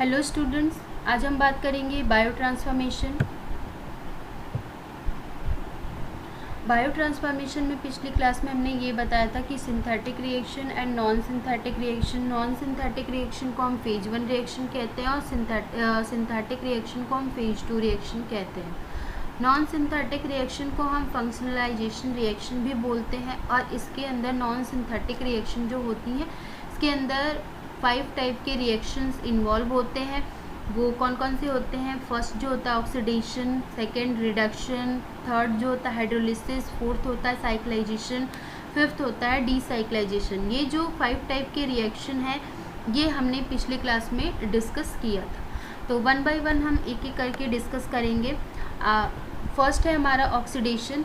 Hello students, आज हम बात करेंगे बायो ट्रांसफॉर्मेशन। बायो ट्रांसफॉर्मेशन में पिछली क्लास में हमने ये बताया था कि synthetic reaction and non synthetic reaction. Non synthetic reaction को हम फेज 1 रिएक्शन कहते हैं और सिंथेटिक रिएक्शन को हम फेज 2 रिएक्शन कहते हैं। नॉन सिंथेटिक रिएक्शन को हम फंक्शनलाइजेशन रिएक्शन भी बोलते हैं और इसके अंदर नॉन सिंथेटिक रिएक्शन जो होती हैं इसके अंदर 5 टाइप के रिएक्शंस इन्वॉल्व होते हैं। वो कौन कौन से होते हैं? फर्स्ट जो होता है ऑक्सीडेशन, सेकंड रिडक्शन, थर्ड जो होता है हाइड्रोलिसिस, फोर्थ होता है साइक्लाइजेशन, फिफ्थ होता है डीसाइक्लाइजेशन। ये जो 5 टाइप के रिएक्शन हैं ये हमने पिछले क्लास में डिस्कस किया था, तो वन बाय वन हम एक एक करके डिस्कस करेंगे। फर्स्ट है हमारा oxidation.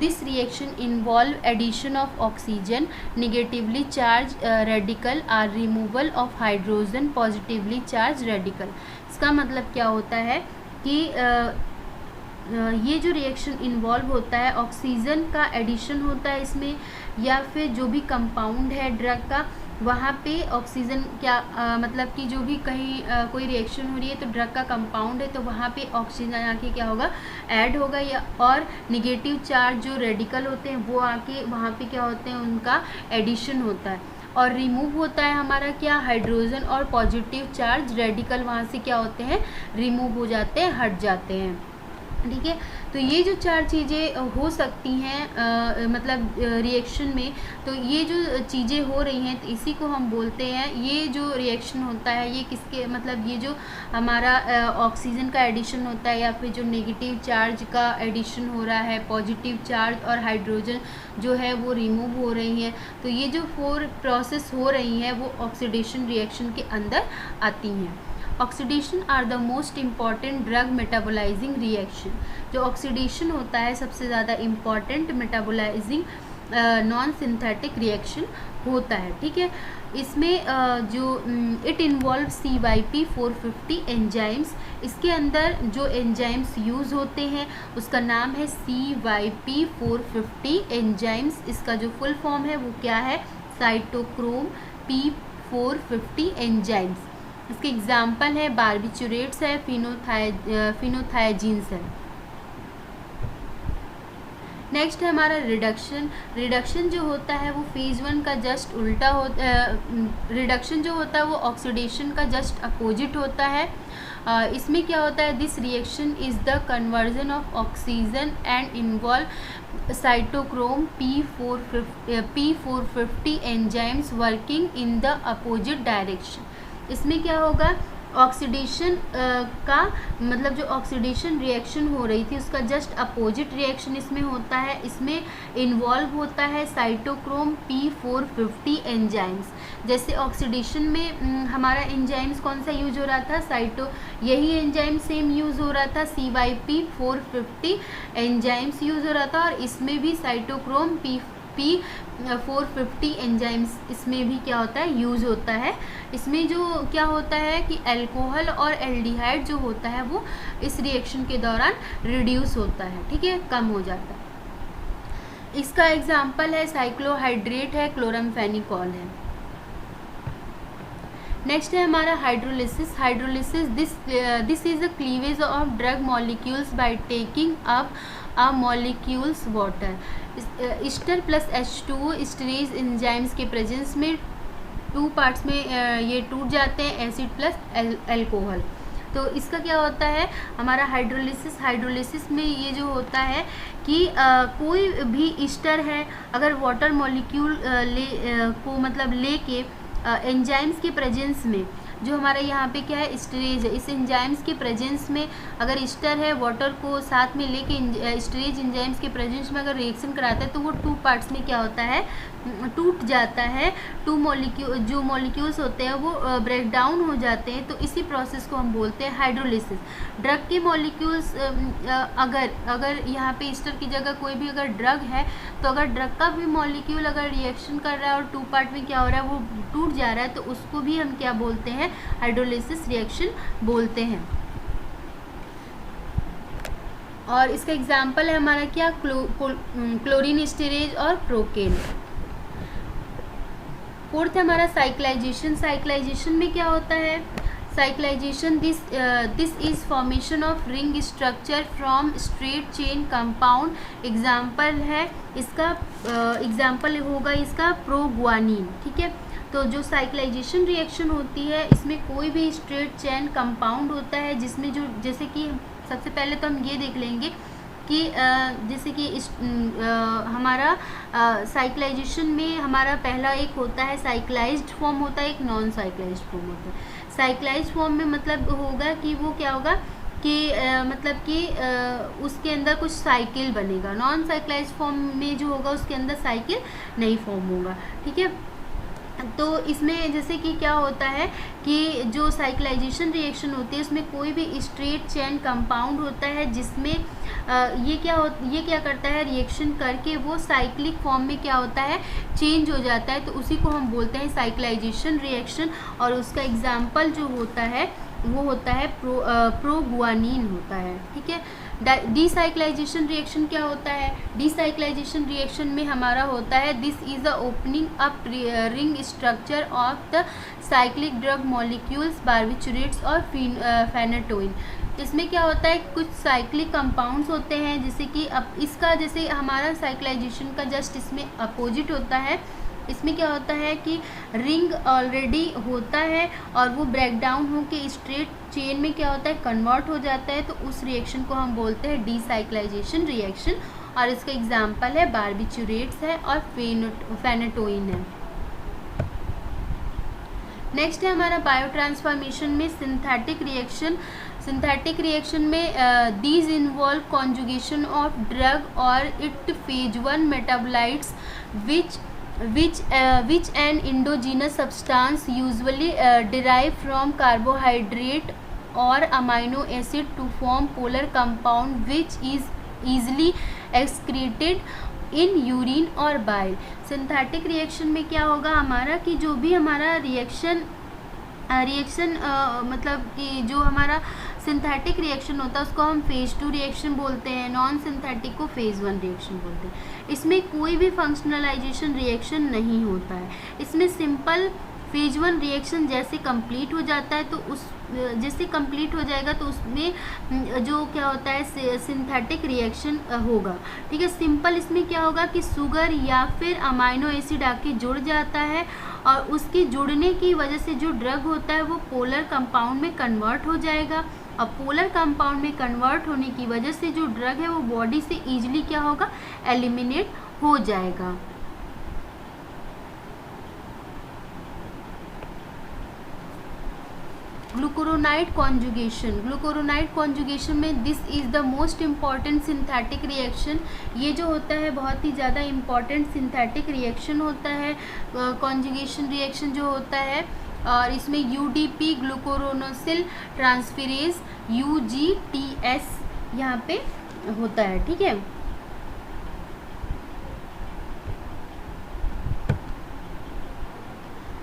This reaction involve addition of oxygen, negatively charge radical or removal of hydrogen positively charge radical. इसका मतलब क्या होता है कि ये जो रिएक्शन इन्वॉल्व होता है ऑक्सीजन का एडिशन होता है इसमें, या फिर जो भी कंपाउंड है ड्रग का वहाँ पे ऑक्सीजन क्या मतलब कि जो भी कहीं कोई रिएक्शन हो रही है तो ड्रग का कंपाउंड है तो वहाँ पे ऑक्सीजन आके क्या होगा, ऐड होगा, या और निगेटिव चार्ज जो रेडिकल होते हैं वो आके वहाँ पे क्या होते हैं, उनका एडिशन होता है। और रिमूव होता है हमारा क्या, हाइड्रोजन और पॉजिटिव चार्ज रेडिकल वहाँ से क्या होते हैं, रिमूव हो जाते हैं, हट जाते हैं। ठीक है, तो ये जो 4 चीज़ें हो सकती हैं मतलब रिएक्शन में, तो ये जो चीज़ें हो रही हैं तो इसी को हम बोलते हैं, ये जो रिएक्शन होता है ये किसके मतलब ये जो हमारा ऑक्सीजन का एडिशन होता है या फिर जो नेगेटिव चार्ज का एडिशन हो रहा है, पॉजिटिव चार्ज और हाइड्रोजन जो है वो रिमूव हो रही हैं, तो ये जो 4 प्रोसेस हो रही हैं वो ऑक्सीडेशन रिएक्शन के अंदर आती हैं। Oxidation are the most important drug metabolising reaction. जो ऑक्सीडेशन होता है सबसे ज़्यादा important metabolising non synthetic reaction होता है। ठीक है, इसमें जो इट इन्वॉल्व CYP450 एंजाइम्स। इसके अंदर जो एंजाइम्स यूज़ होते हैं उसका नाम है CYP450 एंजाइम्स। इसका जो फुल फॉर्म है वो क्या है, साइटोक्रोम P450 एंजाइम्स। इसके एग्जाम्पल है बारबिचुरेट्स है, फिनोथायजीन्स है। नेक्स्ट है हमारा रिडक्शन। रिडक्शन जो होता है वो फेज 1 का जस्ट उल्टा होता है। रिडक्शन जो होता है वो ऑक्सीडेशन का जस्ट अपोजिट होता है। इसमें क्या होता है, this reaction is the conversion of oxygen and involve cytochrome P450 enzymes working in the opposite direction. इसमें क्या होगा, ऑक्सीडेशन का मतलब जो ऑक्सीडेशन रिएक्शन हो रही थी उसका जस्ट अपोजिट रिएक्शन इसमें होता है। इसमें इन्वॉल्व होता है साइटोक्रोम P450 एंजाइम्स। जैसे ऑक्सीडेशन में हमारा एंजाइम्स कौन सा यूज हो रहा था, यही एंजाइम सेम यूज़ हो रहा था, CYP450 एंजाइम्स यूज़ हो रहा था, और इसमें भी साइटोक्रोम P450 एंजाइम्स इसमें भी क्या होता है, यूज़ होता है। इसमें जो क्या होता है कि अल्कोहल और एल्डिहाइड जो होता है वो इस रिएक्शन के दौरान रिड्यूस होता है, ठीक है, कम हो जाता है। इसका एग्जाम्पल है साइक्लोहाइड्रेट है, क्लोरामफेनिकॉल है। नेक्स्ट है हमारा hydrolysis. Hydrolysis this is the cleavage of drug molecules by taking up a molecules water. Ester plus H2O esterase enzymes के प्रेजेंस में 2 पार्ट्स में ये टूट जाते हैं, एसिड प्लस अल्कोहल। तो इसका क्या होता है हमारा हाइड्रोलिसिस। हाइड्रोलिसिस में ये जो होता है कि कोई भी ईस्टर है अगर वाटर मॉलिक्यूल को मतलब लेके एंजाइम्स के प्रेजेंस में, जो हमारा यहाँ पे क्या है स्टेरेज है, इस एंजाइम्स के प्रेजेंस में अगर ईस्टर है वाटर को साथ में लेके स्टेरेज एंजाइम्स के प्रेजेंस में अगर रिएक्शन कराता है तो वो 2 पार्ट्स में क्या होता है, टूट जाता है। 2 जो मॉलिक्यूल्स होते हैं वो ब्रेक डाउन हो जाते हैं, तो इसी प्रोसेस को हम बोलते हैं हाइड्रोलिसिस। ड्रग के मॉलिक्यूल्स अगर यहाँ पे ईस्टर की जगह कोई भी अगर ड्रग है तो अगर ड्रग का भी मॉलिक्यूल अगर रिएक्शन कर रहा है और 2 पार्ट में क्या हो रहा है वो टूट जा रहा है, तो उसको भी हम क्या बोलते हैं, हाइड्रोलिसिस रिएक्शन बोलते हैं। और इसका एग्जाम्पल है हमारा क्या, क्लोरीन स्टेरेज और प्रोकेन। फोर्थ है हमारा साइक्लाइजेशन। साइक्लाइजेशन में क्या होता है, cyclisation, this is formation of ring structure from straight chain compound. Example है इसका, एग्जाम्पल होगा इसका प्रोग्वानिन। ठीक है, तो जो साइक्लाइजेशन रिएक्शन होती है इसमें कोई भी स्ट्रेट चेन कंपाउंड होता है जिसमें जो, जैसे कि सबसे पहले तो हम ये देख लेंगे कि जैसे कि हमारा साइक्लाइजेशन में हमारा पहला एक होता है साइक्लाइज्ड फॉर्म होता है, एक नॉन साइक्लाइज्ड फॉर्म होता है। साइक्लाइज्ड फॉर्म में मतलब होगा कि वो क्या होगा कि मतलब कि उसके अंदर कुछ साइकिल बनेगा। नॉन साइक्लाइज्ड फॉर्म में जो होगा उसके अंदर साइकिल नहीं फॉर्म होगा। ठीक है, तो इसमें जैसे कि क्या होता है कि जो साइक्लाइजेशन रिएक्शन होती है उसमें कोई भी स्ट्रेट चेन कंपाउंड होता है जिसमें ये क्या करता है, रिएक्शन करके वो साइक्लिक फॉर्म में क्या होता है, चेंज हो जाता है। तो उसी को हम बोलते हैं साइक्लाइजेशन रिएक्शन। और उसका एग्जाम्पल जो होता है वो होता है प्रोग्वानिन होता है। ठीक है, डीसाइक्लाइजेशन रिएक्शन क्या होता है, डीसाइक्लाइजेशन रिएक्शन में हमारा होता है this is the opening up ring structure of the cyclic drug molecules barbiturates और फेनेटोइन। इसमें क्या होता है, कुछ साइक्लिक कंपाउंड्स होते हैं जैसे कि अब इसका जैसे हमारा साइक्लाइजेशन का जस्ट इसमें अपोजिट होता है। इसमें क्या होता है कि रिंग ऑलरेडी होता है और वो ब्रेक डाउन होकर स्ट्रेट चेन में क्या होता है, कन्वर्ट हो जाता है। तो उस रिएक्शन को हम बोलते हैं डीसाइक्लाइजेशन रिएक्शन। और इसका एग्जाम्पल है बार्बिचुरेट्स है और फेनेटोइन है। नेक्स्ट है हमारा बायो ट्रांसफॉर्मेशन में सिंथेटिक रिएक्शन। सिंथेटिक रिएक्शन में these involve conjugation of drug और it phase 1 metabolites which an endogenous substance usually derived from carbohydrate or amino acid to form polar compound which is easily excreted in urine or bile। Synthetic reaction में क्या होगा हमारा कि जो भी हमारा reaction मतलब कि जो हमारा सिंथेटिक रिएक्शन होता है उसको हम फेज़ 2 रिएक्शन बोलते हैं, नॉन सिंथेटिक को फेज़ 1 रिएक्शन बोलते हैं। इसमें कोई भी फंक्शनलाइजेशन रिएक्शन नहीं होता है। इसमें सिंपल फेज 1 रिएक्शन जैसे कंप्लीट हो जाता है तो उस जैसे कंप्लीट हो जाएगा तो उसमें जो क्या होता है सिंथेटिक रिएक्शन होगा। ठीक है, सिंपल इसमें क्या होगा कि शुगर या फिर अमाइनो एसिड आके जुड़ जाता है और उसके जुड़ने की वजह से जो ड्रग होता है वो पोलर कंपाउंड में कन्वर्ट हो जाएगा। और पोलर कंपाउंड में कन्वर्ट होने की वजह से जो ड्रग है वो बॉडी से ईजिली क्या होगा, एलिमिनेट हो जाएगा। ग्लूकुरोनाइड कॉन्जुगेशन। ग्लूकुरोनाइड कॉन्जुगेशन में this is the most important synthetic reaction. ये जो होता है बहुत ही ज़्यादा इम्पॉर्टेंट सिंथेटिक रिएक्शन होता है, कॉन्जुगेशन रिएक्शन जो होता है। और इसमें यूडीपी ग्लूकोरोनोसिल ट्रांसफेरेज UGTS यहाँ पे होता है। ठीक है,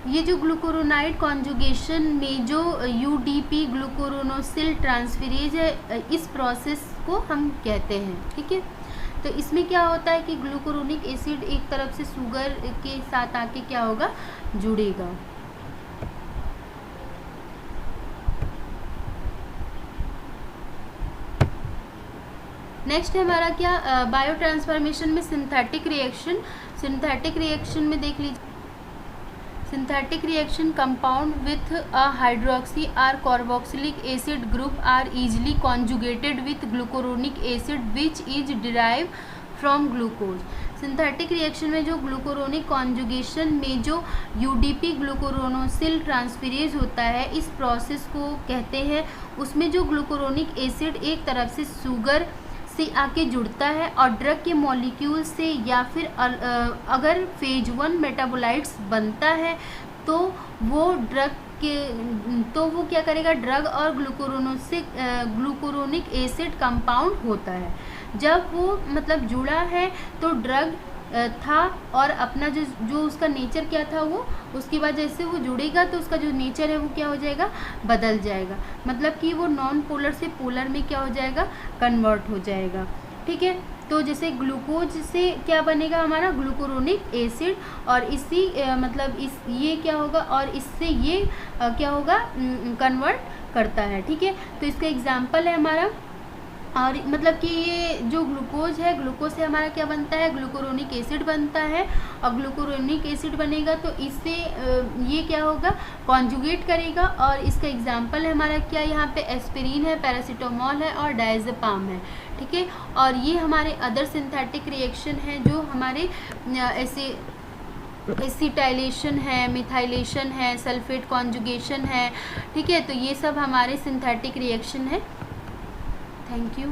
ये जो ग्लूकुरोनाइड कॉन्जुगेशन में जो UDP ग्लूकोरोनोसिल ट्रांसफेरेज है इस प्रोसेस को हम कहते हैं। ठीक है, तो इसमें क्या होता है कि ग्लूकुरोनिक एसिड एक तरफ से शुगर के साथ आके क्या होगा, जुड़ेगा। नेक्स्ट है हमारा क्या बायो ट्रांसफॉर्मेशन में सिंथेटिक रिएक्शन। सिंथेटिक रिएक्शन में देख लीजिए, synthetic reaction compound with a hydroxy और carboxylic acid group are easily conjugated with glucuronic acid which is derive from glucose. Synthetic reaction में जो ग्लूकुरोनिक कॉन्जुगेशन में जो UDP ग्लूकोरोनोसिल ट्रांसफेरेज होता है इस प्रोसेस को कहते हैं। उसमें जो ग्लूकुरोनिक एसिड एक तरफ से शुगर से आके जुड़ता है और ड्रग के मॉलिक्यूल से या फिर अगर फेज 1 मेटाबोलाइट्स बनता है तो वो ड्रग के तो वो क्या करेगा, ड्रग और ग्लूकुरोनिक एसिड कंपाउंड होता है। जब वो मतलब जुड़ा है तो ड्रग था और अपना जो उसका नेचर क्या था वो उसकी वजह से वो जुड़ेगा तो उसका जो नेचर है वो क्या हो जाएगा, बदल जाएगा। मतलब कि वो नॉन पोलर से पोलर में क्या हो जाएगा, कन्वर्ट हो जाएगा। ठीक है, तो जैसे ग्लूकोज से क्या बनेगा हमारा ग्लूकुरोनिक एसिड, और इसी मतलब इस ये क्या होगा और इससे ये क्या होगा कन्वर्ट करता है। ठीक है, तो इसका एग्जाम्पल है हमारा, और मतलब कि ये जो ग्लूकोज है, ग्लूकोज से हमारा क्या बनता है ग्लूकुरोनिक एसिड बनता है, और ग्लूकुरोनिक एसिड बनेगा तो इससे ये क्या होगा कॉन्जुगेट करेगा, और इसका एग्जांपल है हमारा क्या यहाँ पे एस्पिरिन है, पैरासीटामोल है और डायज़ेपाम है। ठीक है, और ये हमारे अदर सिंथेटिक रिएक्शन है जो हमारे ऐसे एसिटाइलेशन है, मिथाइलेशन है, सल्फेट कॉन्जुगेशन है। ठीक है, तो ये सब हमारे सिंथेटिक रिएक्शन है। Thank you.